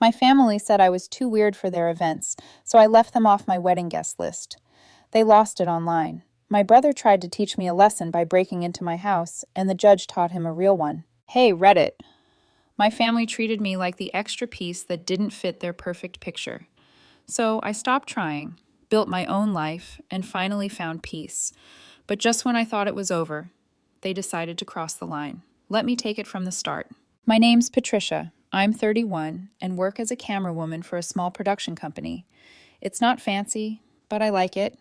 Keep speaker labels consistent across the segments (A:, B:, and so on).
A: My family said I was too weird for their events, so I left them off my wedding guest list. They lost it online. My brother tried to teach me a lesson by breaking into my house, and the judge taught him a real one. Hey, Reddit. My family treated me like the extra piece that didn't fit their perfect picture. So I stopped trying, built my own life, and finally found peace. But just when I thought it was over, they decided to cross the line. Let me take it from the start. My name's Patricia. I'm 31 and work as a camerawoman for a small production company. It's not fancy, but I like it.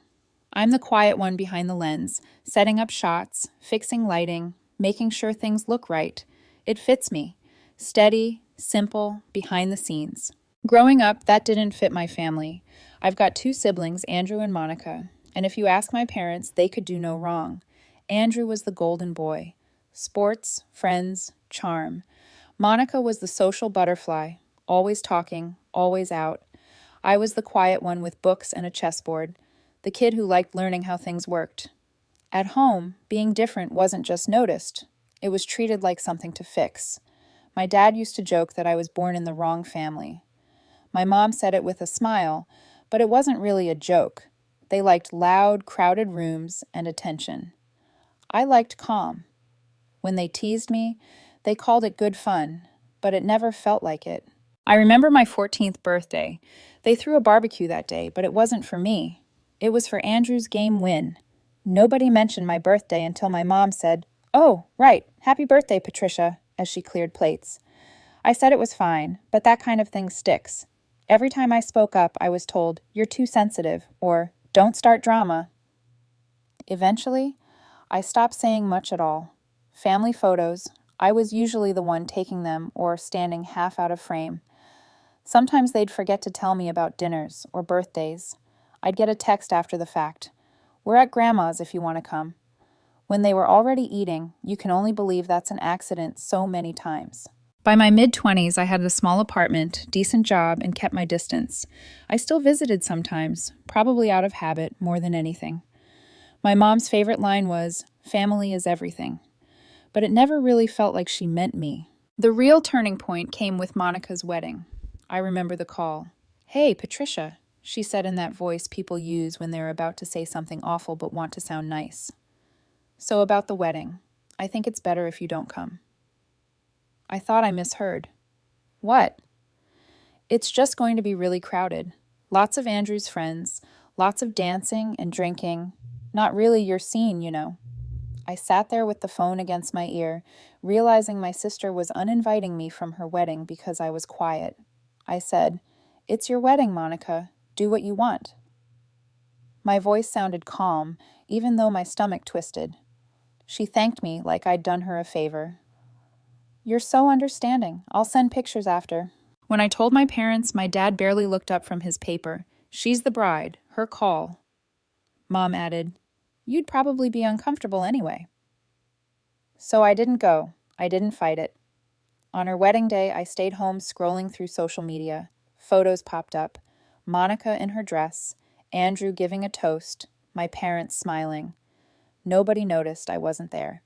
A: I'm the quiet one behind the lens, setting up shots, fixing lighting, making sure things look right. It fits me. Steady, simple, behind the scenes. Growing up, that didn't fit my family. I've got two siblings, Andrew and Monica, and if you ask my parents, they could do no wrong. Andrew was the golden boy. Sports, friends, charm. Monica was the social butterfly, always talking, always out. I was the quiet one with books and a chessboard, the kid who liked learning how things worked. At home, being different wasn't just noticed. It was treated like something to fix. My dad used to joke that I was born in the wrong family. My mom said it with a smile, but it wasn't really a joke. They liked loud, crowded rooms and attention. I liked calm. When they teased me, they called it good fun, but it never felt like it. I remember my 14th birthday. They threw a barbecue that day, but it wasn't for me. It was for Andrew's game win. Nobody mentioned my birthday until my mom said, "Oh, right, happy birthday, Patricia," as she cleared plates. I said it was fine, but that kind of thing sticks. Every time I spoke up, I was told, "You're too sensitive," or "Don't start drama." Eventually, I stopped saying much at all. Family photos, I was usually the one taking them or standing half out of frame. Sometimes they'd forget to tell me about dinners or birthdays. I'd get a text after the fact. "We're at Grandma's if you want to come." When they were already eating, you can only believe that's an accident so many times. By my mid-20s, I had a small apartment, decent job, and kept my distance. I still visited sometimes, probably out of habit more than anything. My mom's favorite line was, "Family is everything." But it never really felt like she meant me. The real turning point came with Monica's wedding. I remember the call. "Hey, Patricia," she said in that voice people use when they're about to say something awful but want to sound nice. "So about the wedding, I think it's better if you don't come." I thought I misheard. "What?" "It's just going to be really crowded. Lots of Andrew's friends, lots of dancing and drinking. Not really your scene, you know." I sat there with the phone against my ear, realizing my sister was uninviting me from her wedding because I was quiet. I said, "It's your wedding, Monica. Do what you want." My voice sounded calm, even though my stomach twisted. She thanked me like I'd done her a favor. "You're so understanding. I'll send pictures after." When I told my parents, my dad barely looked up from his paper. "She's the bride. Her call." Mom added, "You'd probably be uncomfortable anyway." So I didn't go. I didn't fight it. On her wedding day, I stayed home scrolling through social media. Photos popped up. Monica in her dress, Andrew giving a toast, my parents smiling. Nobody noticed I wasn't there.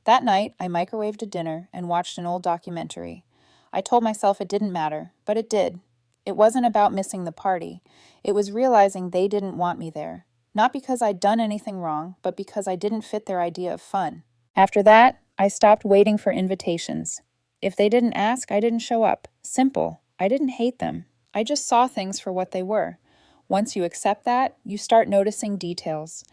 A: That night, I microwaved a dinner and watched an old documentary. I told myself it didn't matter, but it did. It wasn't about missing the party. It was realizing they didn't want me there. Not because I'd done anything wrong, but because I didn't fit their idea of fun. After that, I stopped waiting for invitations. If they didn't ask, I didn't show up. Simple. I didn't hate them. I just saw things for what they were. Once you accept that, you start noticing details.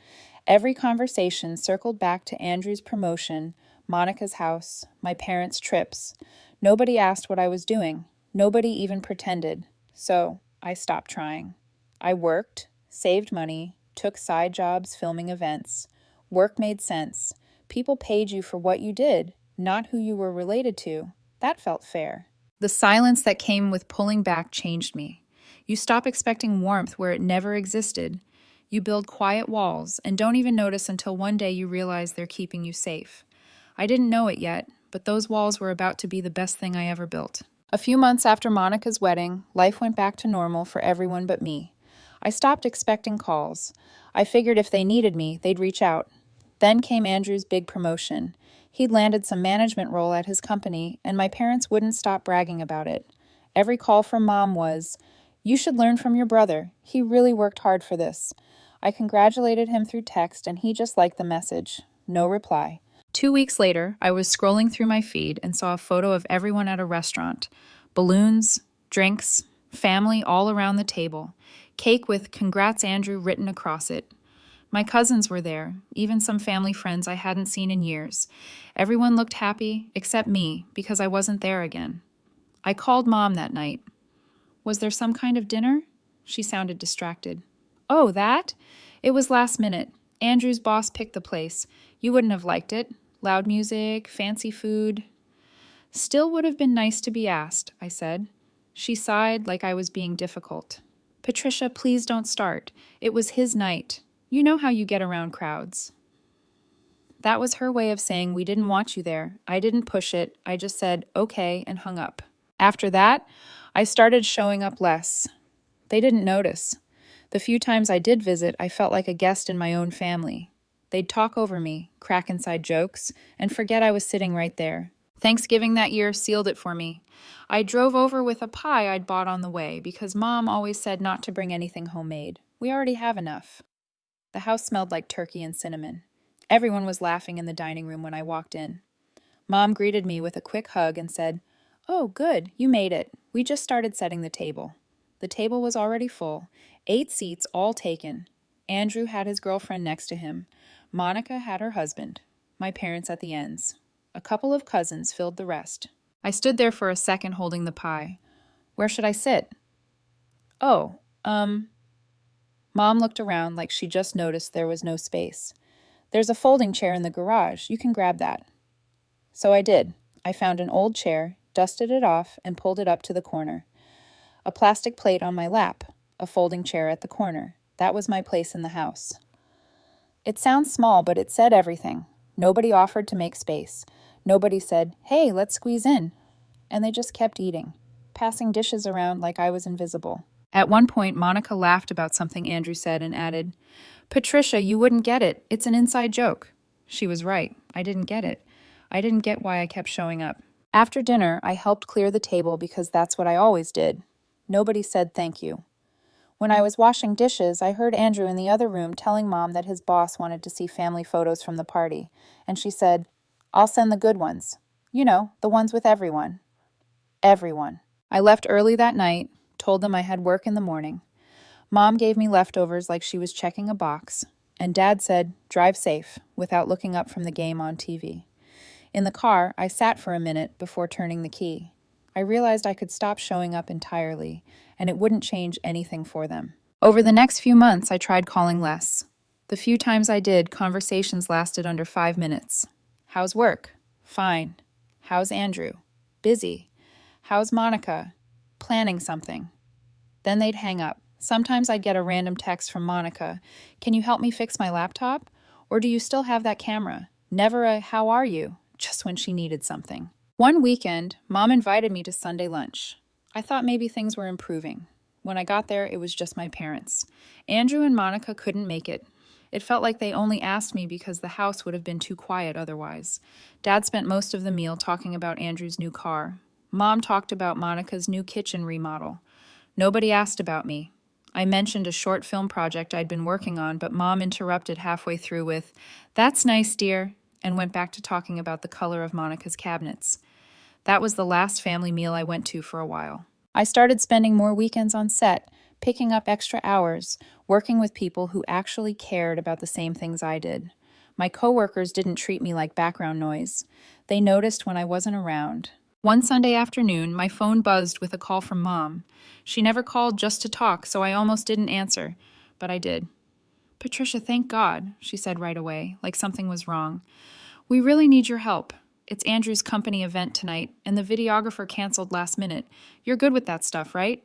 A: Every conversation circled back to Andrew's promotion, Monica's house, my parents' trips. Nobody asked what I was doing. Nobody even pretended. So I stopped trying. I worked, saved money, took side jobs filming events. Work made sense. People paid you for what you did, not who you were related to. That felt fair. The silence that came with pulling back changed me. You stop expecting warmth where it never existed. You build quiet walls and don't even notice until one day you realize they're keeping you safe. I didn't know it yet, but those walls were about to be the best thing I ever built. A few months after Monica's wedding, life went back to normal for everyone but me. I stopped expecting calls. I figured if they needed me, they'd reach out. Then came Andrew's big promotion. He'd landed some management role at his company, and my parents wouldn't stop bragging about it. Every call from Mom was, "You should learn from your brother. He really worked hard for this." I congratulated him through text, and he just liked the message. No reply. 2 weeks later, I was scrolling through my feed and saw a photo of everyone at a restaurant. Balloons, drinks, family all around the table. Cake with "Congrats, Andrew" written across it. My cousins were there, even some family friends I hadn't seen in years. Everyone looked happy, except me, because I wasn't there again. I called Mom that night. "Was there some kind of dinner?" She sounded distracted. "Oh, that? It was last minute. Andrew's boss picked the place. You wouldn't have liked it. Loud music, fancy food." "Still would have been nice to be asked," I said. She sighed like I was being difficult. "Patricia, please don't start. It was his night. You know how you get around crowds." That was her way of saying we didn't want you there. I didn't push it. I just said, "Okay," and hung up. After that, I started showing up less. They didn't notice. The few times I did visit, I felt like a guest in my own family. They'd talk over me, crack inside jokes, and forget I was sitting right there. Thanksgiving that year sealed it for me. I drove over with a pie I'd bought on the way because Mom always said not to bring anything homemade. We already have enough. The house smelled like turkey and cinnamon. Everyone was laughing in the dining room when I walked in. Mom greeted me with a quick hug and said, "Oh, good, you made it. We just started setting the table." The table was already full, 8 seats all taken. Andrew had his girlfriend next to him. Monica had her husband. My parents at the ends. A couple of cousins filled the rest. I stood there for a second holding the pie. Where should I sit? "Oh, Mom looked around like she just noticed there was no space. "There's a folding chair in the garage. You can grab that." So I did. I found an old chair, dusted it off, and pulled it up to the corner. A plastic plate on my lap, a folding chair at the corner. That was my place in the house. It sounds small, but it said everything. Nobody offered to make space. Nobody said, "Hey, let's squeeze in." And they just kept eating, passing dishes around like I was invisible. At one point, Monica laughed about something Andrew said and added, "Patricia, you wouldn't get it. It's an inside joke." She was right. I didn't get it. I didn't get why I kept showing up. After dinner, I helped clear the table because that's what I always did. Nobody said thank you. When I was washing dishes, I heard Andrew in the other room telling Mom that his boss wanted to see family photos from the party, and she said, "I'll send the good ones. You know, the ones with everyone." Everyone. I left early that night, told them I had work in the morning. Mom gave me leftovers like she was checking a box, and Dad said, "Drive safe," without looking up from the game on TV. In the car, I sat for a minute before turning the key. I realized I could stop showing up entirely, and it wouldn't change anything for them. Over the next few months, I tried calling less. The few times I did, conversations lasted under 5 minutes. "How's work?" "Fine." "How's Andrew?" "Busy." "How's Monica?" "Planning something." Then they'd hang up. Sometimes I'd get a random text from Monica. "Can you help me fix my laptop? Or do you still have that camera?" Never a "how are you?" just when she needed something. One weekend, Mom invited me to Sunday lunch. I thought maybe things were improving. When I got there, it was just my parents. Andrew and Monica couldn't make it. It felt like they only asked me because the house would have been too quiet otherwise. Dad spent most of the meal talking about Andrew's new car. Mom talked about Monica's new kitchen remodel. Nobody asked about me. I mentioned a short film project I'd been working on, but Mom interrupted halfway through with, "That's nice, dear," and went back to talking about the color of Monica's cabinets. That was the last family meal I went to for a while. I started spending more weekends on set, picking up extra hours, working with people who actually cared about the same things I did. My coworkers didn't treat me like background noise. They noticed when I wasn't around. One Sunday afternoon, my phone buzzed with a call from Mom. She never called just to talk, so I almost didn't answer, but I did. "Patricia, thank God," she said right away, like something was wrong. "We really need your help. It's Andrew's company event tonight, and the videographer canceled last minute. You're good with that stuff, right?"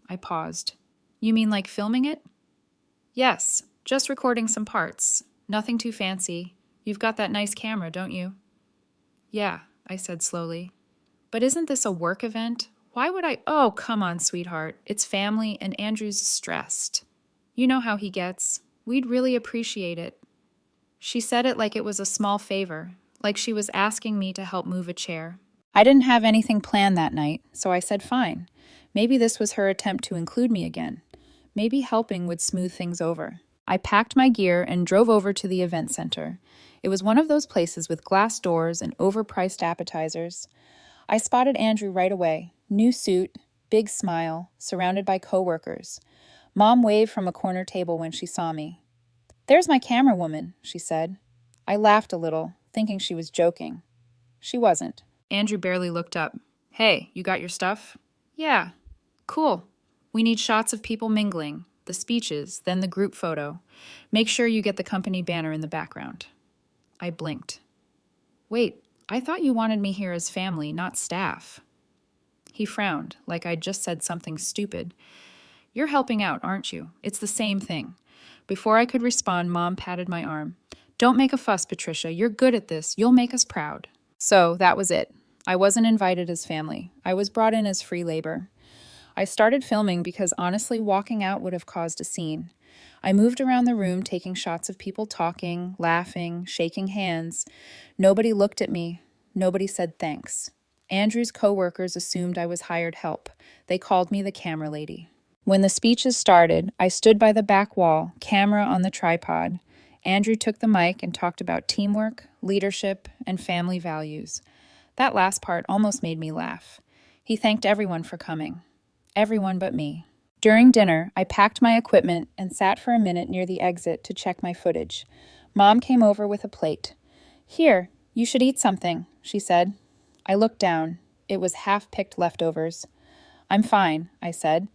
A: I paused. "You mean like filming it?" "Yes, just recording some parts. Nothing too fancy. You've got that nice camera, don't you?" "Yeah," I said slowly. "But isn't this a work event? Why would I—" "Oh, come on, sweetheart. It's family, and Andrew's stressed. You know how he gets. We'd really appreciate it." She said it like it was a small favor, like she was asking me to help move a chair. I didn't have anything planned that night, so I said fine. Maybe this was her attempt to include me again. Maybe helping would smooth things over. I packed my gear and drove over to the event center. It was one of those places with glass doors and overpriced appetizers. I spotted Andrew right away. New suit, big smile, surrounded by coworkers. Mom waved from a corner table when she saw me. "There's my camera woman," she said. I laughed a little, thinking she was joking. She wasn't. Andrew barely looked up. "Hey, you got your stuff?" "Yeah." "Cool. We need shots of people mingling, the speeches, then the group photo. Make sure you get the company banner in the background." I blinked. "Wait, I thought you wanted me here as family, not staff." He frowned, like I'd just said something stupid. "You're helping out, aren't you? It's the same thing." Before I could respond, Mom patted my arm. "Don't make a fuss, Patricia. You're good at this. You'll make us proud." So that was it. I wasn't invited as family. I was brought in as free labor. I started filming because honestly, walking out would have caused a scene. I moved around the room taking shots of people talking, laughing, shaking hands. Nobody looked at me. Nobody said thanks. Andrew's coworkers assumed I was hired help. They called me the camera lady. When the speeches started, I stood by the back wall, camera on the tripod. Andrew took the mic and talked about teamwork, leadership, and family values. That last part almost made me laugh. He thanked everyone for coming. Everyone but me. During dinner, I packed my equipment and sat for a minute near the exit to check my footage. Mom came over with a plate. "Here, you should eat something," she said. I looked down. It was half-picked leftovers. "I'm fine," I said.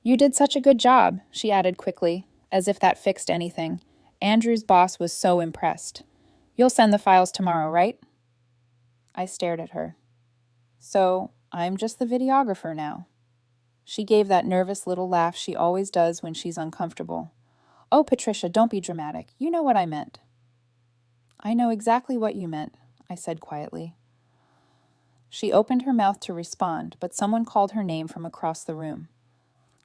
A: "You did such a good job," she added quickly, as if that fixed anything. Andrew's boss was so impressed. "You'll send the files tomorrow, right?" I stared at her. "So, I'm just the videographer now." She gave that nervous little laugh she always does when she's uncomfortable. "Oh, Patricia, don't be dramatic. You know what I meant." "I know exactly what you meant," I said quietly. She opened her mouth to respond, but someone called her name from across the room.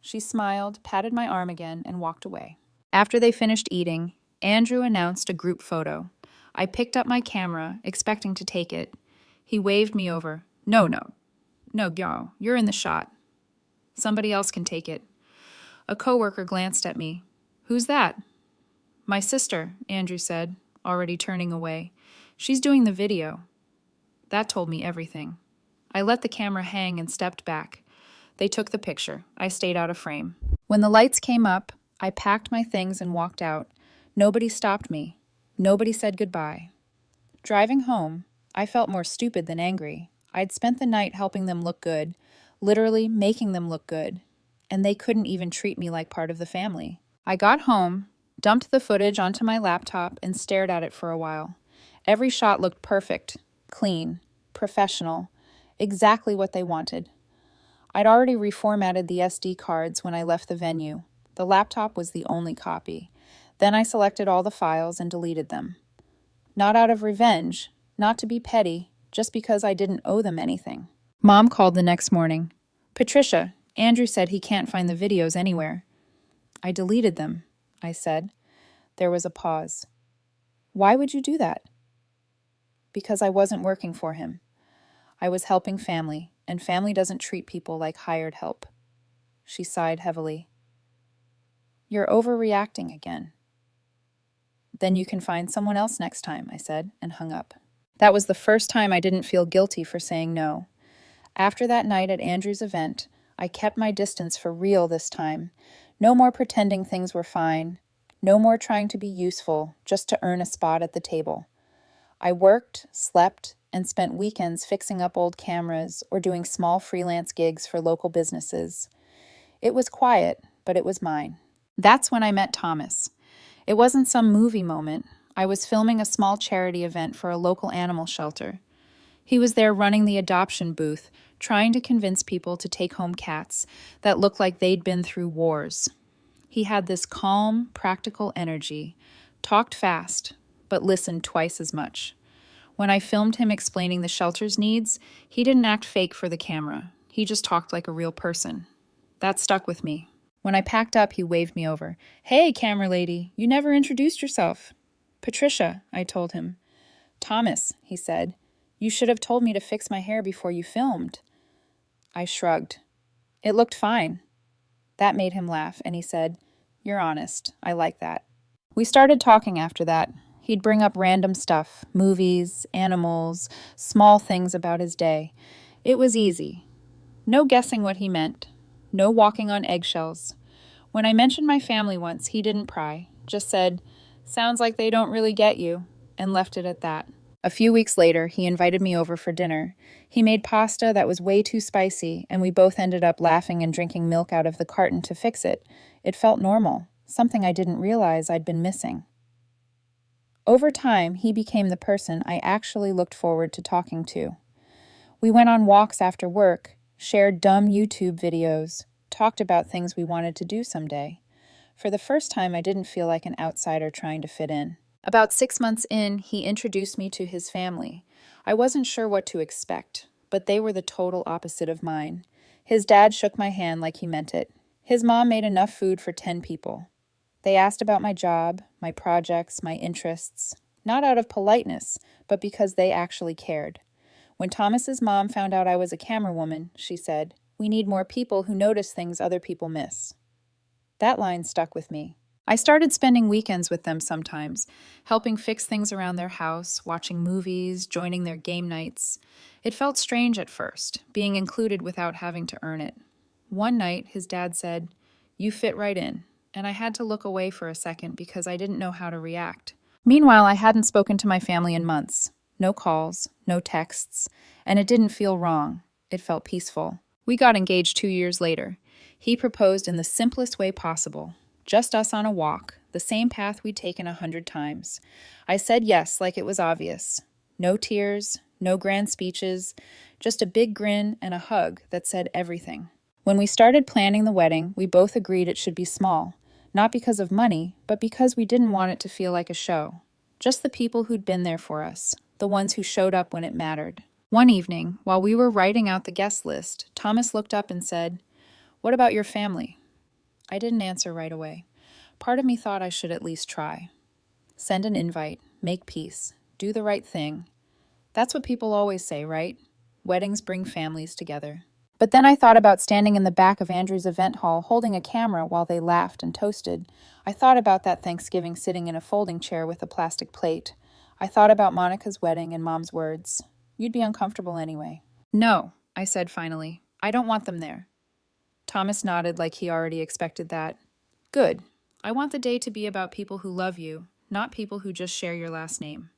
A: She smiled, patted my arm again, and walked away. After they finished eating, Andrew announced a group photo. I picked up my camera, expecting to take it. He waved me over. No, you're in the shot. Somebody else can take it." A coworker glanced at me. "Who's that?" "My sister," Andrew said, already turning away. "She's doing the video." That told me everything. I let the camera hang and stepped back. They took the picture. I stayed out of frame. When the lights came up, I packed my things and walked out. Nobody stopped me. Nobody said goodbye. Driving home, I felt more stupid than angry. I'd spent the night helping them look good, literally making them look good, and they couldn't even treat me like part of the family. I got home, dumped the footage onto my laptop, and stared at it for a while. Every shot looked perfect, clean, professional, exactly what they wanted. I'd already reformatted the SD cards when I left the venue. The laptop was the only copy. Then I selected all the files and deleted them. Not out of revenge, not to be petty, just because I didn't owe them anything. Mom called the next morning. "Patricia, Andrew said he can't find the videos anywhere." "I deleted them," I said. There was a pause. "Why would you do that?" "Because I wasn't working for him. I was helping family, and family doesn't treat people like hired help." She sighed heavily. "You're overreacting again." "Then you can find someone else next time," I said, and hung up. That was the first time I didn't feel guilty for saying no. After that night at Andrew's event, I kept my distance for real this time. No more pretending things were fine. No more trying to be useful just to earn a spot at the table. I worked, slept, and spent weekends fixing up old cameras or doing small freelance gigs for local businesses. It was quiet, but it was mine. That's when I met Thomas. It wasn't some movie moment. I was filming a small charity event for a local animal shelter. He was there running the adoption booth, trying to convince people to take home cats that looked like they'd been through wars. He had this calm, practical energy, talked fast, but listened twice as much. When I filmed him explaining the shelter's needs, he didn't act fake for the camera. He just talked like a real person. That stuck with me. When I packed up, he waved me over. "Hey, camera lady, you never introduced yourself." "Patricia," I told him. "Thomas," he said. You should have told me to fix my hair before you filmed. I shrugged. It looked fine. That made him laugh, and he said, You're honest. I like that. We started talking after that. He'd bring up random stuff, movies, animals, small things about his day. It was easy. No guessing what he meant. No walking on eggshells. When I mentioned my family once, he didn't pry, just said, Sounds like they don't really get you, and left it at that. A few weeks later, he invited me over for dinner. He made pasta that was way too spicy, and we both ended up laughing and drinking milk out of the carton to fix it. It felt normal, something I didn't realize I'd been missing. Over time, he became the person I actually looked forward to talking to. We went on walks after work, shared dumb YouTube videos, talked about things we wanted to do someday. For the first time, I didn't feel like an outsider trying to fit in. About 6 months in, he introduced me to his family. I wasn't sure what to expect, but they were the total opposite of mine. His dad shook my hand like he meant it. His mom made enough food for 10 people. They asked about my job, my projects, my interests, not out of politeness, but because they actually cared. When Thomas's mom found out I was a camerawoman, she said, We need more people who notice things other people miss. That line stuck with me. I started spending weekends with them sometimes, helping fix things around their house, watching movies, joining their game nights. It felt strange at first, being included without having to earn it. One night, his dad said, You fit right in, and I had to look away for a second because I didn't know how to react. Meanwhile, I hadn't spoken to my family in months. No calls, no texts, and it didn't feel wrong. It felt peaceful. We got engaged 2 years later. He proposed in the simplest way possible. Just us on a walk, the same path we'd taken 100 times. I said yes like it was obvious. No tears, no grand speeches, just a big grin and a hug that said everything. When we started planning the wedding, we both agreed it should be small, not because of money, but because we didn't want it to feel like a show. Just the people who'd been there for us, the ones who showed up when it mattered. One evening, while we were writing out the guest list, Thomas looked up and said, What about your family? I didn't answer right away. Part of me thought I should at least try. Send an invite, make peace, do the right thing. That's what people always say, right? Weddings bring families together. But then I thought about standing in the back of Andrew's event hall holding a camera while they laughed and toasted. I thought about that Thanksgiving sitting in a folding chair with a plastic plate. I thought about Monica's wedding and Mom's words. You'd be uncomfortable anyway. No, I said finally. I don't want them there. Thomas nodded like he already expected that. Good. I want the day to be about people who love you, not people who just share your last name.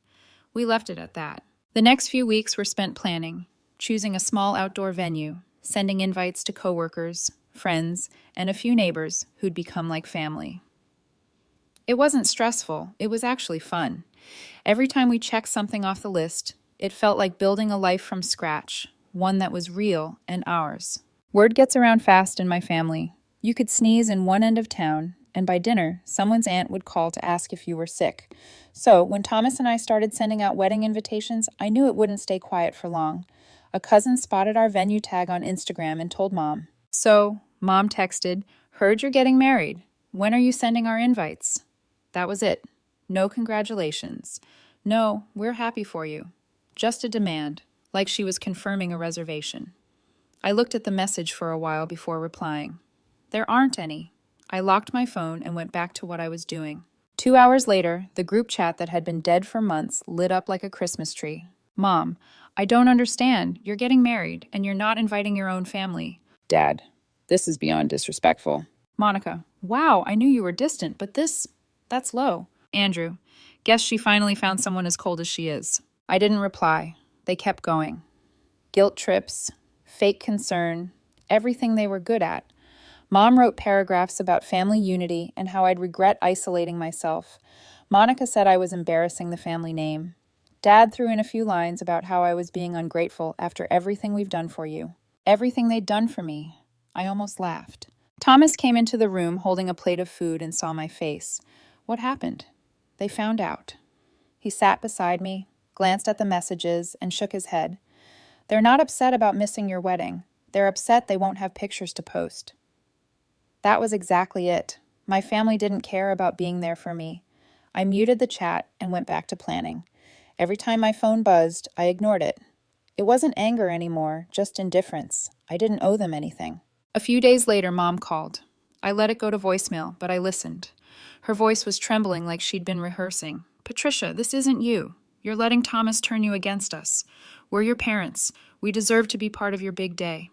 A: We left it at that. The next few weeks were spent planning, choosing a small outdoor venue, sending invites to coworkers, friends, and a few neighbors who'd become like family. It wasn't stressful, it was actually fun. Every time we checked something off the list, it felt like building a life from scratch, one that was real and ours. Word gets around fast in my family. You could sneeze in one end of town, and by dinner, someone's aunt would call to ask if you were sick. So, when Thomas and I started sending out wedding invitations, I knew it wouldn't stay quiet for long. A cousin spotted our venue tag on Instagram and told Mom. So, Mom texted, Heard you're getting married. When are you sending our invites? That was it. No congratulations. No, we're happy for you. Just a demand, like she was confirming a reservation. I looked at the message for a while before replying. There aren't any. I locked my phone and went back to what I was doing. 2 hours later, the group chat that had been dead for months lit up like a Christmas tree. Mom, I don't understand. You're getting married, and you're not inviting your own family. Dad, this is beyond disrespectful. Monica, wow, I knew you were distant, but that's low. Andrew, guess she finally found someone as cold as she is. I didn't reply. They kept going. Guilt trips, fake concern, everything they were good at. Mom wrote paragraphs about family unity and how I'd regret isolating myself. Monica said I was embarrassing the family name. Dad threw in a few lines about how I was being ungrateful after everything we've done for you. Everything they'd done for me. I almost laughed. Thomas came into the room holding a plate of food and saw my face. What happened? They found out. He sat beside me, glanced at the messages, and shook his head. They're not upset about missing your wedding. They're upset they won't have pictures to post. That was exactly it. My family didn't care about being there for me. I muted the chat and went back to planning. Every time my phone buzzed, I ignored it. It wasn't anger anymore, just indifference. I didn't owe them anything. A few days later, Mom called. I let it go to voicemail, but I listened. Her voice was trembling like she'd been rehearsing. Patricia, this isn't you. You're letting Thomas turn you against us. We're your parents. We deserve to be part of your big day.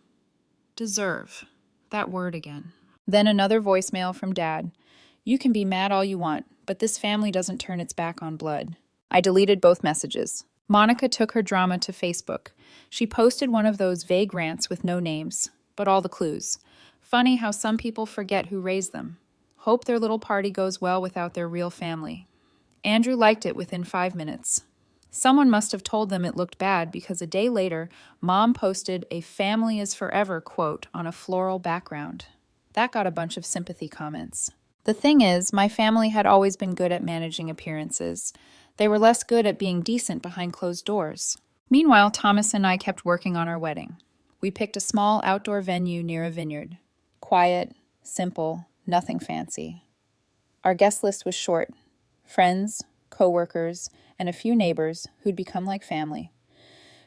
A: Deserve. That word again. Then another voicemail from Dad. You can be mad all you want, but this family doesn't turn its back on blood. I deleted both messages. Monica took her drama to Facebook. She posted one of those vague rants with no names, but all the clues. Funny how some people forget who raised them. Hope their little party goes well without their real family. Andrew liked it within 5 minutes. Someone must have told them it looked bad because a day later, Mom posted a family is forever quote on a floral background. That got a bunch of sympathy comments. The thing is, my family had always been good at managing appearances. They were less good at being decent behind closed doors. Meanwhile, Thomas and I kept working on our wedding. We picked a small outdoor venue near a vineyard. Quiet, simple, nothing fancy. Our guest list was short. Friends, co-workers, and a few neighbors who'd become like family.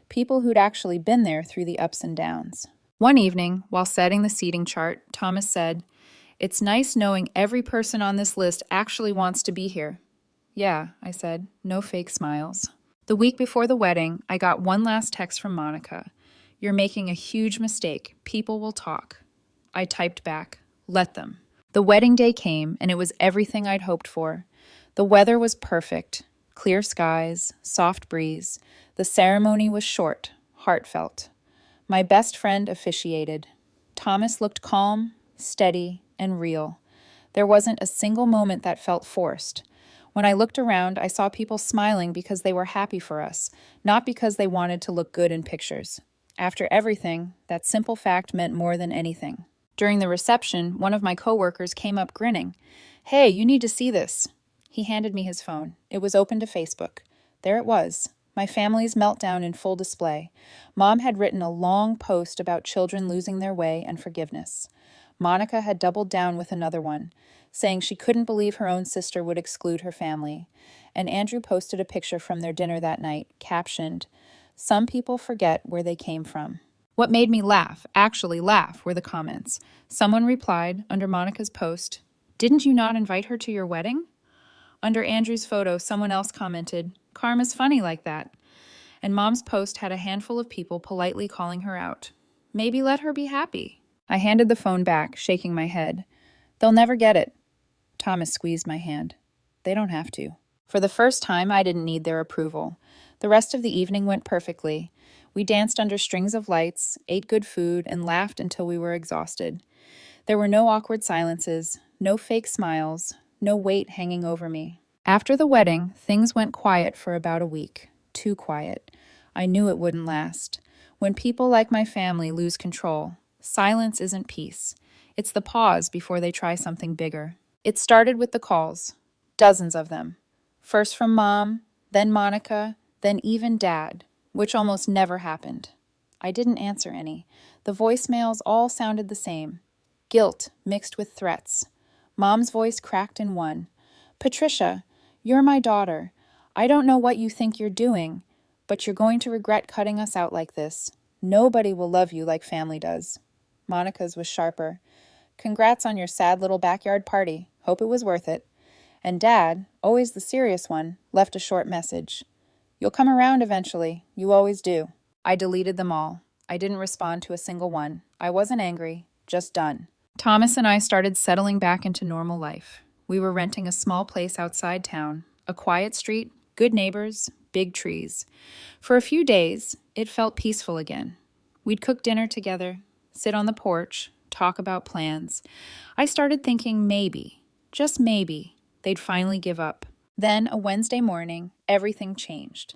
A: People who'd actually been there through the ups and downs. One evening, while setting the seating chart, Thomas said, "It's nice knowing every person on this list actually wants to be here." "Yeah," I said, no fake smiles. The week before the wedding, I got one last text from Monica. "You're making a huge mistake. People will talk." I typed back, "Let them." The wedding day came, and it was everything I'd hoped for. The weather was perfect. Clear skies, soft breeze. The ceremony was short, heartfelt. My best friend officiated. Thomas looked calm, steady, and real. There wasn't a single moment that felt forced. When I looked around, I saw people smiling because they were happy for us, not because they wanted to look good in pictures. After everything, that simple fact meant more than anything. During the reception, one of my coworkers came up grinning. "Hey, you need to see this." He handed me his phone. It was open to Facebook. There it was, my family's meltdown in full display. Mom had written a long post about children losing their way and forgiveness. Monica had doubled down with another one, saying she couldn't believe her own sister would exclude her family. And Andrew posted a picture from their dinner that night, captioned, "Some people forget where they came from." What made me laugh, actually laugh, were the comments. Someone replied, under Monica's post, "Didn't you not invite her to your wedding?" Under Andrew's photo, someone else commented, "Karma's funny like that." And Mom's post had a handful of people politely calling her out. Maybe let her be happy. I handed the phone back, shaking my head. "They'll never get it." Thomas squeezed my hand. "They don't have to." For the first time, I didn't need their approval. The rest of the evening went perfectly. We danced under strings of lights, ate good food, and laughed until we were exhausted. There were no awkward silences, no fake smiles, no weight hanging over me. After the wedding, things went quiet for about a week. Too quiet. I knew it wouldn't last. When people like my family lose control, silence isn't peace. It's the pause before they try something bigger. It started with the calls. Dozens of them. First from Mom, then Monica, then even Dad, which almost never happened. I didn't answer any. The voicemails all sounded the same. Guilt mixed with threats. Mom's voice cracked in one. "Patricia, you're my daughter. I don't know what you think you're doing, but you're going to regret cutting us out like this. Nobody will love you like family does." Monica's was sharper. "Congrats on your sad little backyard party. Hope it was worth it." And Dad, always the serious one, left a short message. "You'll come around eventually. You always do." I deleted them all. I didn't respond to a single one. I wasn't angry, just done. Thomas and I started settling back into normal life. We were renting a small place outside town, a quiet street, good neighbors, big trees. For a few days, it felt peaceful again. We'd cook dinner together, sit on the porch, talk about plans. I started thinking maybe, just maybe, they'd finally give up. Then, a Wednesday morning, everything changed.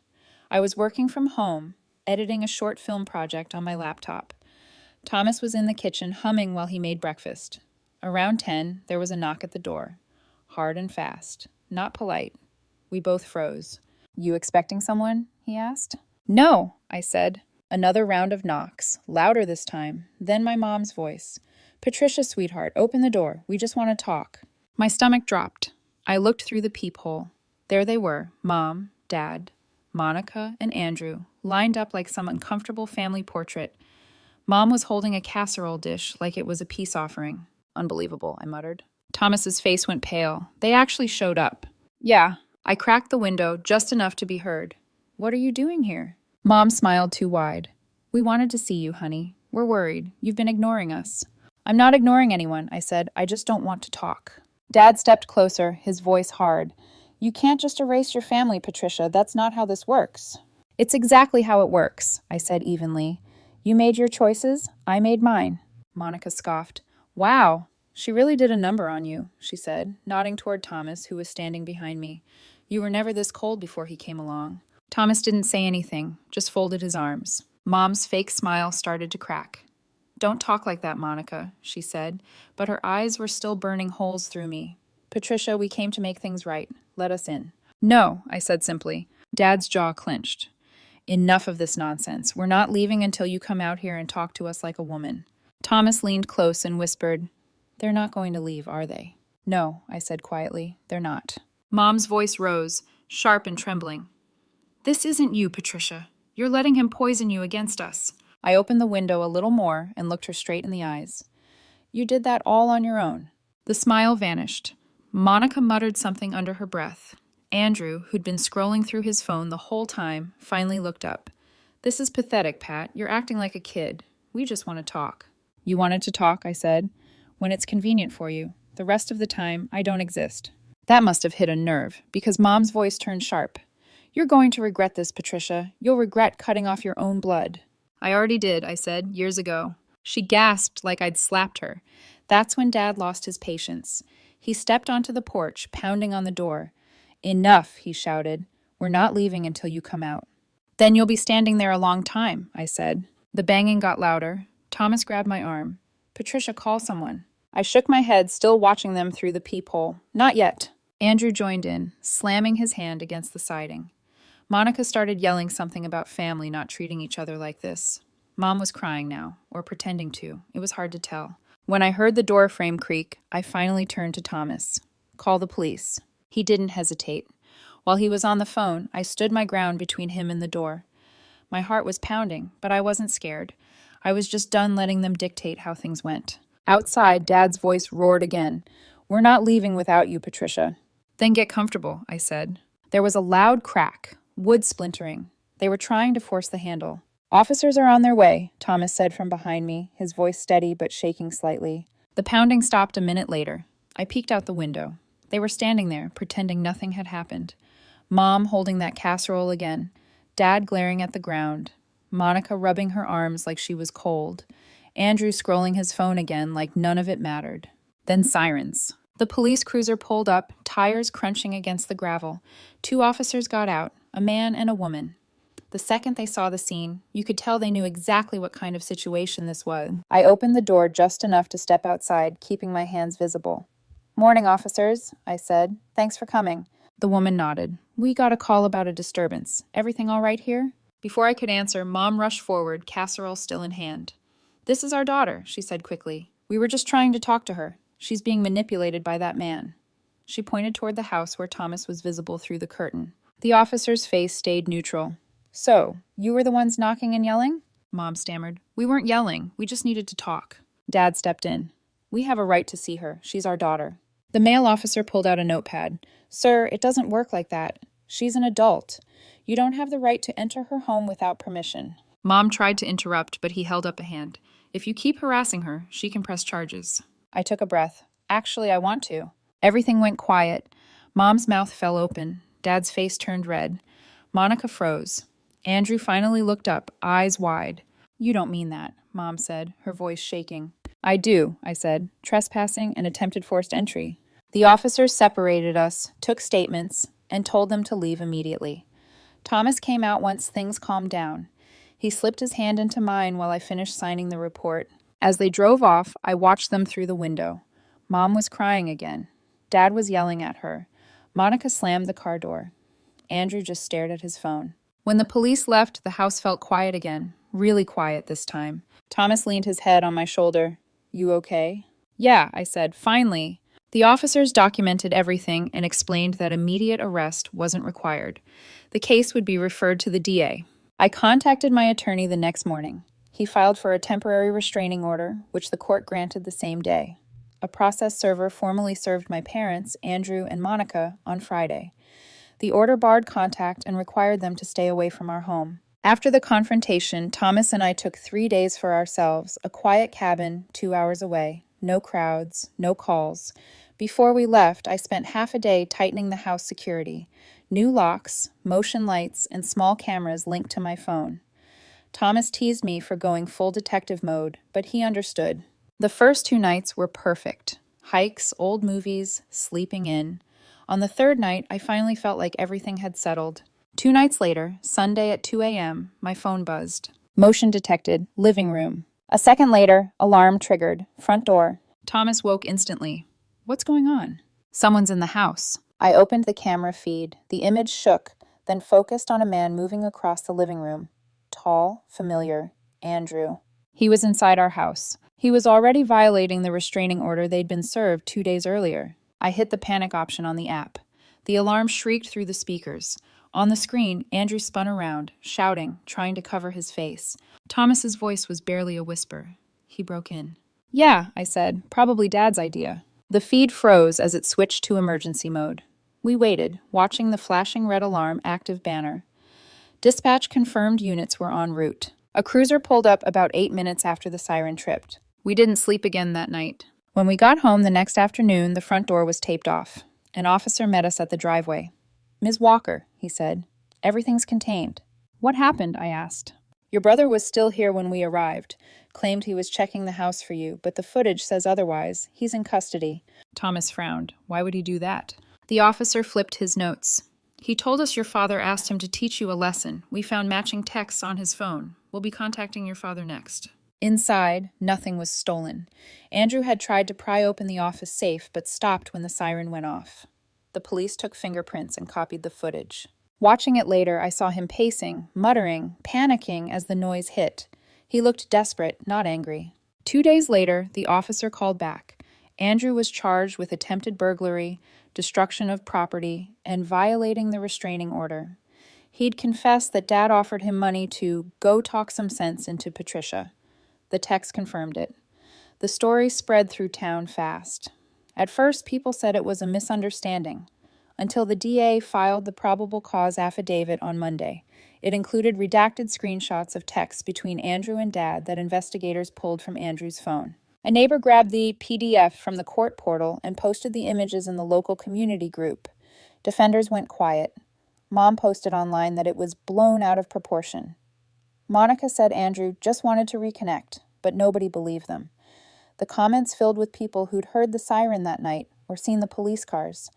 A: I was working from home, editing a short film project on my laptop. Thomas was in the kitchen humming while he made breakfast. Around 10, there was a knock at the door. Hard and fast, not polite. We both froze. "You expecting someone?" he asked. "No," I said. Another round of knocks, louder this time, then my mom's voice. "Patricia, sweetheart, open the door. We just want to talk." My stomach dropped. I looked through the peephole. There they were, Mom, Dad, Monica, and Andrew, lined up like some uncomfortable family portrait. Mom was holding a casserole dish like it was a peace offering. Unbelievable, I muttered. Thomas's face went pale. They actually showed up. Yeah. I cracked the window just enough to be heard. What are you doing here? Mom smiled too wide. We wanted to see you, honey. We're worried. You've been ignoring us. I'm not ignoring anyone, I said. I just don't want to talk. Dad stepped closer, his voice hard. You can't just erase your family, Patricia. That's not how this works. It's exactly how it works, I said evenly. You made your choices, I made mine. Monica scoffed. Wow, she really did a number on you, she said, nodding toward Thomas, who was standing behind me. You were never this cold before he came along. Thomas didn't say anything, just folded his arms. Mom's fake smile started to crack. Don't talk like that, Monica, she said, but her eyes were still burning holes through me. Patricia, we came to make things right. Let us in. No, I said simply. Dad's jaw clenched. Enough of this nonsense. We're not leaving until you come out here and talk to us like a woman. Thomas leaned close and whispered, They're not going to leave, are they? No, I said quietly. They're not. Mom's voice rose, sharp and trembling. This isn't you, Patricia. You're letting him poison you against us. I opened the window a little more and looked her straight in the eyes. You did that all on your own. The smile vanished. Monica muttered something under her breath. Andrew, who'd been scrolling through his phone the whole time, finally looked up. This is pathetic, Pat. You're acting like a kid. We just want to talk. You wanted to talk, I said. When it's convenient for you. The rest of the time, I don't exist. That must have hit a nerve, because Mom's voice turned sharp. You're going to regret this, Patricia. You'll regret cutting off your own blood. I already did, I said, years ago. She gasped like I'd slapped her. That's when Dad lost his patience. He stepped onto the porch, pounding on the door. Enough, he shouted. We're not leaving until you come out. Then you'll be standing there a long time, I said. The banging got louder. Thomas grabbed my arm. Patricia, call someone. I shook my head, still watching them through the peephole. Not yet. Andrew joined in, slamming his hand against the siding. Monica started yelling something about family not treating each other like this. Mom was crying now, or pretending to. It was hard to tell. When I heard the door frame creak, I finally turned to Thomas. Call the police. He didn't hesitate. While he was on the phone, I stood my ground between him and the door. My heart was pounding, but I wasn't scared. I was just done letting them dictate how things went. Outside, Dad's voice roared again. We're not leaving without you, Patricia. Then get comfortable, I said. There was a loud crack, wood splintering. They were trying to force the handle. Officers are on their way, Thomas said from behind me, his voice steady but shaking slightly. The pounding stopped a minute later. I peeked out the window. They were standing there, pretending nothing had happened. Mom holding that casserole again. Dad glaring at the ground. Monica rubbing her arms like she was cold. Andrew scrolling his phone again like none of it mattered. Then sirens. The police cruiser pulled up, tires crunching against the gravel. 2 officers got out, a man and a woman. The second they saw the scene, you could tell they knew exactly what kind of situation this was. I opened the door just enough to step outside, keeping my hands visible. Morning, officers, I said. Thanks for coming. The woman nodded. We got a call about a disturbance. Everything all right here? Before I could answer, Mom rushed forward, casserole still in hand. This is our daughter, she said quickly. We were just trying to talk to her. She's being manipulated by that man. She pointed toward the house where Thomas was visible through the curtain. The officer's face stayed neutral. So, you were the ones knocking and yelling? Mom stammered. We weren't yelling. We just needed to talk. Dad stepped in. We have a right to see her. She's our daughter. The male officer pulled out a notepad. Sir, it doesn't work like that. She's an adult. You don't have the right to enter her home without permission. Mom tried to interrupt, but he held up a hand. If you keep harassing her, she can press charges. I took a breath. Actually, I want to. Everything went quiet. Mom's mouth fell open. Dad's face turned red. Monica froze. Andrew finally looked up, eyes wide. You don't mean that, Mom said, her voice shaking. I do, I said. Trespassing and attempted forced entry. The officers separated us, took statements, and told them to leave immediately. Thomas came out once things calmed down. He slipped his hand into mine while I finished signing the report. As they drove off, I watched them through the window. Mom was crying again. Dad was yelling at her. Monica slammed the car door. Andrew just stared at his phone. When the police left, the house felt quiet again. Really quiet this time. Thomas leaned his head on my shoulder. You okay? Yeah, I said, finally. The officers documented everything and explained that immediate arrest wasn't required. The case would be referred to the DA. I contacted my attorney the next morning. He filed for a temporary restraining order, which the court granted the same day. A process server formally served my parents, Andrew and Monica, on Friday. The order barred contact and required them to stay away from our home. After the confrontation, Thomas and I took 3 days for ourselves, a quiet cabin 2 hours away, no crowds, no calls. Before we left, I spent half a day tightening the house security. New locks, motion lights, and small cameras linked to my phone. Thomas teased me for going full detective mode, but he understood. The first 2 nights were perfect. Hikes, old movies, sleeping in. On the third night, I finally felt like everything had settled. 2 nights later, Sunday at 2 a.m., my phone buzzed. Motion detected, living room. A second later, alarm triggered, front door. Thomas woke instantly. What's going on? Someone's in the house. I opened the camera feed. The image shook, then focused on a man moving across the living room. Tall, familiar, Andrew. He was inside our house. He was already violating the restraining order they'd been served 2 days earlier. I hit the panic option on the app. The alarm shrieked through the speakers. On the screen, Andrew spun around, shouting, trying to cover his face. Thomas's voice was barely a whisper. He broke in. Yeah, I said, probably Dad's idea. The feed froze as it switched to emergency mode. We waited, watching the flashing red alarm active banner. Dispatch confirmed units were en route. A cruiser pulled up about 8 minutes after the siren tripped. We didn't sleep again that night. When we got home the next afternoon, the front door was taped off. An officer met us at the driveway. Ms. Walker, he said, everything's contained. What happened? I asked. Your brother was still here when we arrived. Claimed he was checking the house for you, but the footage says otherwise. He's in custody. Thomas frowned. Why would he do that? The officer flipped his notes. He told us your father asked him to teach you a lesson. We found matching texts on his phone. We'll be contacting your father next. Inside, nothing was stolen. Andrew had tried to pry open the office safe, but stopped when the siren went off. The police took fingerprints and copied the footage. Watching it later, I saw him pacing, muttering, panicking as the noise hit. He looked desperate, not angry. 2 days later, the officer called back. Andrew was charged with attempted burglary, destruction of property, and violating the restraining order. He'd confessed that Dad offered him money to go talk some sense into Patricia. The text confirmed it. The story spread through town fast. At first, people said it was a misunderstanding, until the DA filed the probable cause affidavit on Monday. It included redacted screenshots of texts between Andrew and Dad that investigators pulled from Andrew's phone. A neighbor grabbed the PDF from the court portal and posted the images in the local community group. Defenders went quiet. Mom posted online that it was blown out of proportion. Monica said Andrew just wanted to reconnect, but nobody believed them. The comments filled with people who'd heard the siren that night or seen the police cars.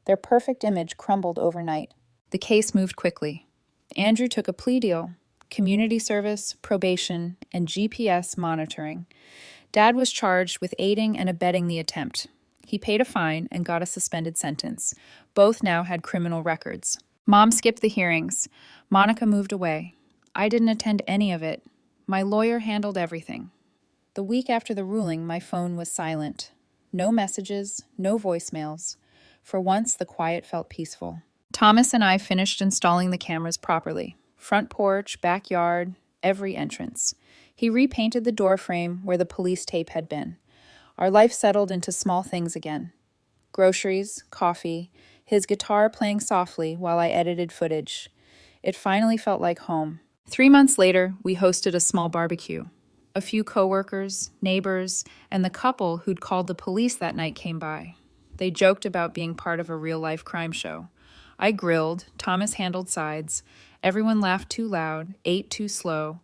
A: Their perfect image crumbled overnight. The case moved quickly. Andrew took a plea deal, community service, probation, and GPS monitoring. Dad was charged with aiding and abetting the attempt. He paid a fine and got a suspended sentence. Both now had criminal records. Mom skipped the hearings. Monica moved away. I didn't attend any of it. My lawyer handled everything. The week after the ruling, my phone was silent. No messages, no voicemails. For once, the quiet felt peaceful. Thomas and I finished installing the cameras properly. Front porch, backyard, every entrance. He repainted the door frame where the police tape had been. Our life settled into small things again. Groceries, coffee, his guitar playing softly while I edited footage. It finally felt like home. 3 months later, we hosted a small barbecue. A few coworkers, neighbors, and the couple who'd called the police that night came by. They joked about being part of a real-life crime show. I grilled, Thomas handled sides. Everyone laughed too loud, ate too slow.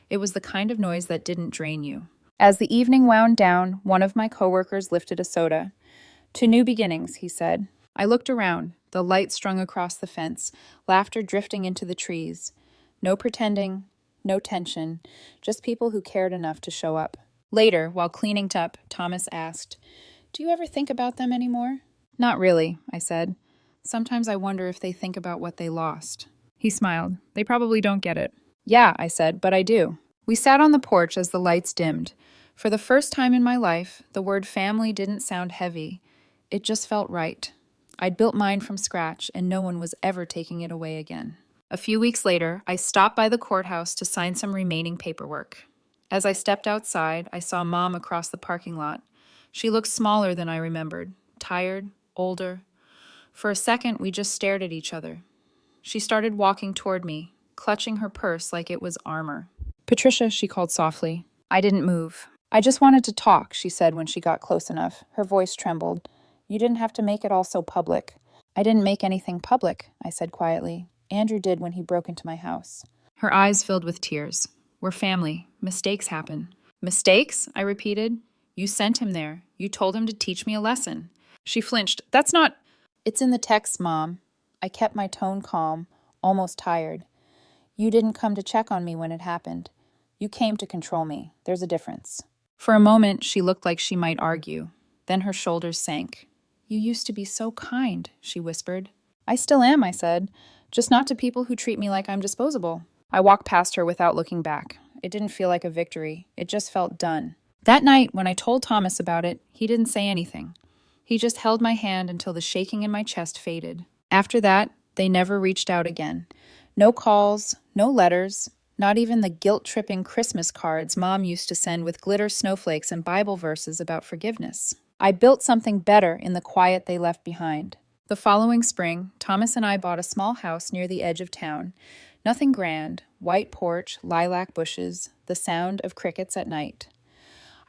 A: It was the kind of noise that didn't drain you. As the evening wound down, one of my coworkers lifted a soda. To new beginnings, he said. I looked around, the light strung across the fence, laughter drifting into the trees. No pretending, no tension, just people who cared enough to show up. Later, while cleaning up, Thomas asked, "Do you ever think about them anymore?" "Not really," I said. "Sometimes I wonder if they think about what they lost." He smiled. "They probably don't get it." "Yeah," I said, "but I do." We sat on the porch as the lights dimmed. For the first time in my life, the word family didn't sound heavy. It just felt right. I'd built mine from scratch, and no one was ever taking it away again. A few weeks later, I stopped by the courthouse to sign some remaining paperwork. As I stepped outside, I saw Mom across the parking lot. She looked smaller than I remembered, tired, older. For a second, we just stared at each other. She started walking toward me, clutching her purse like it was armor. "Patricia," she called softly. I didn't move. "I just wanted to talk," she said when she got close enough. Her voice trembled. "You didn't have to make it all so public." "I didn't make anything public," I said quietly. "Andrew did when he broke into my house." Her eyes filled with tears. "We're family. Mistakes happen." "Mistakes?" I repeated. "You sent him there. You told him to teach me a lesson." She flinched. "That's not—" "It's in the text, Mom." I kept my tone calm, almost tired. "You didn't come to check on me when it happened. You came to control me. There's a difference." For a moment, she looked like she might argue. Then her shoulders sank. "You used to be so kind," she whispered. "I still am," I said. "Just not to people who treat me like I'm disposable." I walked past her without looking back. It didn't feel like a victory. It just felt done. That night, when I told Thomas about it, he didn't say anything. He just held my hand until the shaking in my chest faded. After that, they never reached out again. No calls, no letters, not even the guilt-tripping Christmas cards Mom used to send with glitter snowflakes and Bible verses about forgiveness. I built something better in the quiet they left behind. The following spring, Thomas and I bought a small house near the edge of town. Nothing grand, white porch, lilac bushes, the sound of crickets at night.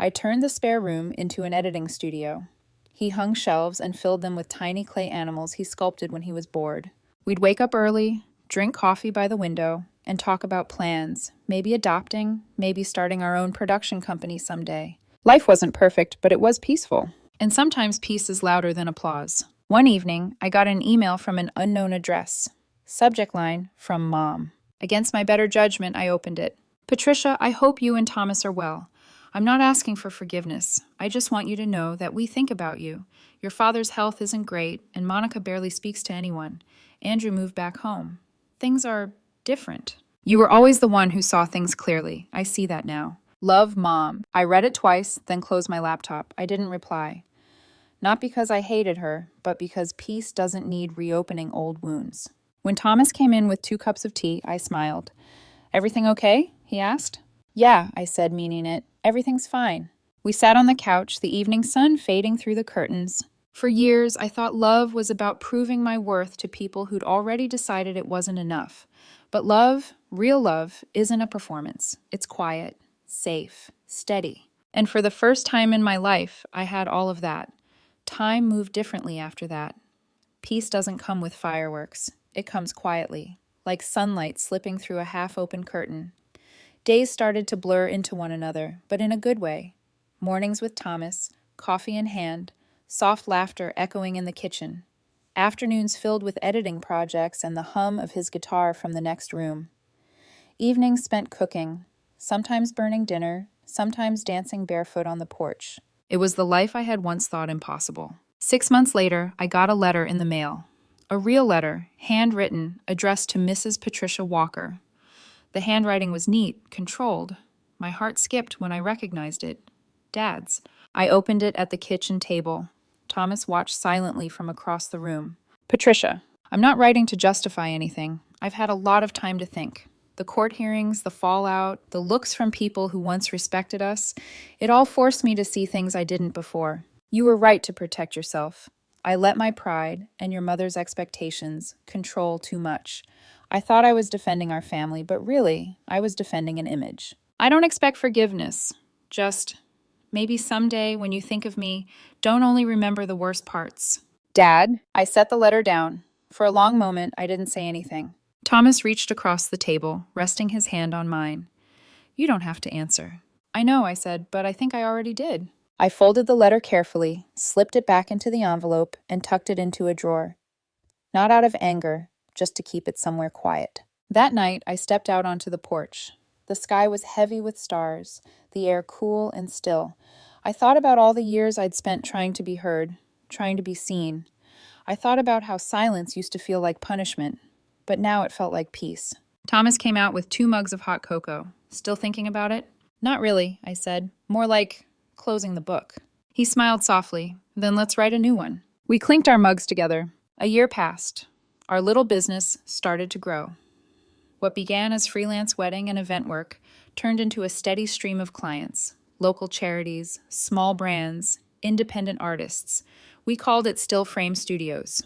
A: I turned the spare room into an editing studio. He hung shelves and filled them with tiny clay animals he sculpted when he was bored. We'd wake up early, drink coffee by the window, and talk about plans, maybe adopting, maybe starting our own production company someday. Life wasn't perfect, but it was peaceful. And sometimes peace is louder than applause. One evening, I got an email from an unknown address. Subject line, "From Mom." Against my better judgment, I opened it. "Patricia, I hope you and Thomas are well. I'm not asking for forgiveness. I just want you to know that we think about you. Your father's health isn't great, and Monica barely speaks to anyone. Andrew moved back home. Things are different. You were always the one who saw things clearly. I see that now. Love, Mom." I read it twice, then closed my laptop. I didn't reply. Not because I hated her, but because peace doesn't need reopening old wounds. When Thomas came in with 2 cups of tea, I smiled. "Everything okay?" he asked. "Yeah," I said, meaning it. "Everything's fine." We sat on the couch, the evening sun fading through the curtains. For years, I thought love was about proving my worth to people who'd already decided it wasn't enough. But love, real love, isn't a performance. It's quiet, safe, steady. And for the first time in my life, I had all of that. Time moved differently after that. Peace doesn't come with fireworks. It comes quietly, like sunlight slipping through a half-open curtain. Days started to blur into one another, but in a good way. Mornings with Thomas, coffee in hand, soft laughter echoing in the kitchen. Afternoons filled with editing projects and the hum of his guitar from the next room. Evenings spent cooking, sometimes burning dinner, sometimes dancing barefoot on the porch. It was the life I had once thought impossible. 6 months later, I got a letter in the mail. A real letter, handwritten, addressed to Mrs. Patricia Walker. The handwriting was neat, controlled. My heart skipped when I recognized it. Dad's. I opened it at the kitchen table. Thomas watched silently from across the room. "Patricia, I'm not writing to justify anything. I've had a lot of time to think. The court hearings, the fallout, the looks from people who once respected us, it all forced me to see things I didn't before. You were right to protect yourself. I let my pride, and your mother's expectations, control too much. I thought I was defending our family, but really, I was defending an image. I don't expect forgiveness. Just, maybe someday, when you think of me, don't only remember the worst parts." "Dad?" I set the letter down. For a long moment, I didn't say anything. Thomas reached across the table, resting his hand on mine. "You don't have to answer." "I know," I said, "but I think I already did." I folded the letter carefully, slipped it back into the envelope, and tucked it into a drawer. Not out of anger, just to keep it somewhere quiet. That night, I stepped out onto the porch. The sky was heavy with stars, the air cool and still. I thought about all the years I'd spent trying to be heard, trying to be seen. I thought about how silence used to feel like punishment, but now it felt like peace. Thomas came out with 2 mugs of hot cocoa. "Still thinking about it?" "Not really," I said. "More like closing the book." He smiled softly. "Then let's write a new one." We clinked our mugs together. A year passed. Our little business started to grow. What began as freelance wedding and event work turned into a steady stream of clients, local charities, small brands, independent artists. We called it Still Frame Studios.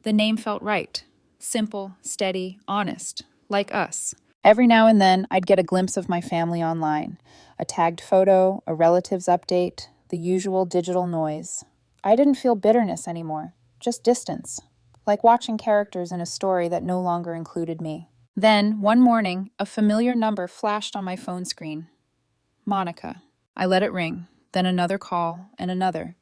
A: The name felt right. Simple, steady, honest, like us. Every now and then, I'd get a glimpse of my family online. A tagged photo, a relative's update, the usual digital noise. I didn't feel bitterness anymore, just distance, like watching characters in a story that no longer included me. Then, one morning, a familiar number flashed on my phone screen. Monica. I let it ring, then another call, and another.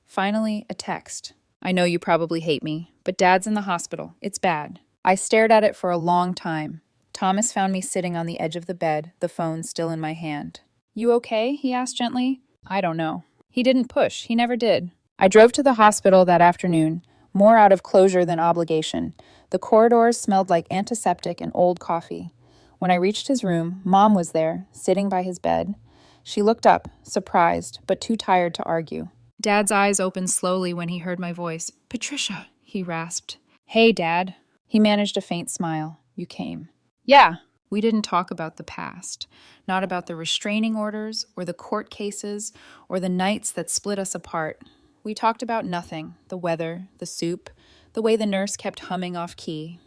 A: Finally, a text. I know you probably hate me, but Dad's in the hospital. It's bad. I stared at it for a long time. Thomas found me sitting on the edge of the bed, the phone still in my hand. You okay? He asked gently. I don't know. He didn't push. He never did. I drove to the hospital that afternoon, more out of closure than obligation. The corridors smelled like antiseptic and old coffee. When I reached his room, Mom was there, sitting by his bed. She looked up, surprised, but too tired to argue. Dad's eyes opened slowly when he heard my voice. Patricia, he rasped. Hey, Dad. He managed a faint smile. You came. Yeah. We didn't talk about the past, not about the restraining orders or the court cases or the nights that split us apart. We talked about nothing, the weather, the soup, the way the nurse kept humming off key.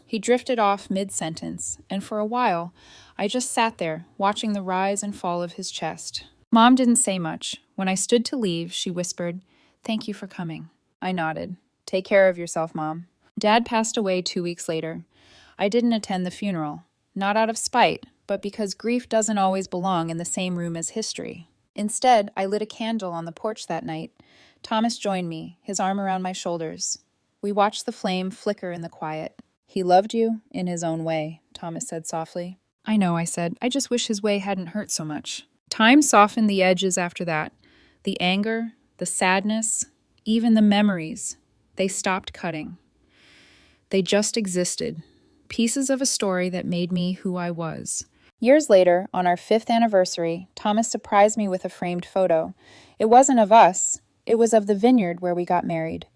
A: He drifted off mid-sentence, and for a while, I just sat there, watching the rise and fall of his chest. Mom didn't say much. When I stood to leave, she whispered, Thank you for coming. I nodded. Take care of yourself, Mom. Dad passed away 2 weeks later. I didn't attend the funeral, not out of spite, but because grief doesn't always belong in the same room as history. Instead, I lit a candle on the porch that night. Thomas joined me, his arm around my shoulders. We watched the flame flicker in the quiet. He loved you in his own way, Thomas said softly. I know, I said. I just wish his way hadn't hurt so much. Time softened the edges after that. The anger, the sadness, even the memories, they stopped cutting. They just existed. Pieces of a story that made me who I was. Years later, on our 5th anniversary, Thomas surprised me with a framed photo. It wasn't of us. It was of the vineyard where we got married.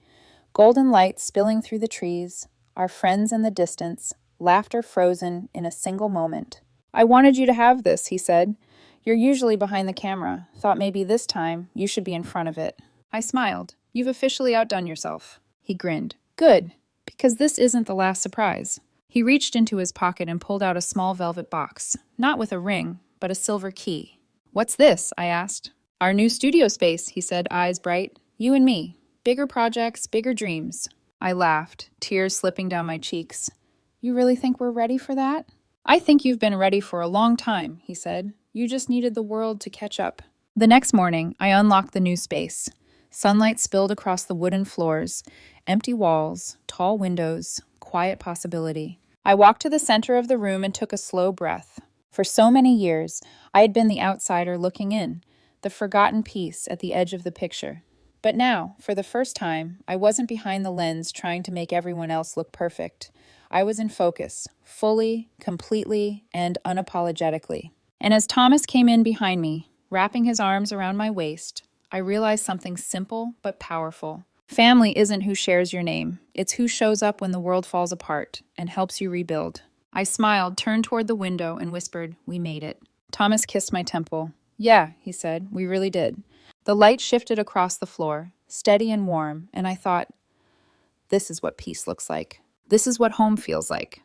A: Golden light spilling through the trees, our friends in the distance, laughter frozen in a single moment. I wanted you to have this, he said. You're usually behind the camera. Thought maybe this time you should be in front of it. I smiled. You've officially outdone yourself. He grinned. Good, because this isn't the last surprise. He reached into his pocket and pulled out a small velvet box, not with a ring, but a silver key. What's this? I asked. Our new studio space, he said, eyes bright. You and me. Bigger projects, bigger dreams. I laughed, tears slipping down my cheeks. You really think we're ready for that? I think you've been ready for a long time, he said. You just needed the world to catch up. The next morning, I unlocked the new space. Sunlight spilled across the wooden floors, empty walls, tall windows, quiet possibility. I walked to the center of the room and took a slow breath. For so many years, I had been the outsider looking in, the forgotten piece at the edge of the picture. But now, for the first time, I wasn't behind the lens trying to make everyone else look perfect. I was in focus, fully, completely, and unapologetically. And as Thomas came in behind me, wrapping his arms around my waist, I realized something simple but powerful. Family isn't who shares your name. It's who shows up when the world falls apart and helps you rebuild. I smiled, turned toward the window, and whispered, We made it. Thomas kissed my temple. Yeah, he said, we really did. The light shifted across the floor, steady and warm, and I thought, this is what peace looks like. This is what home feels like.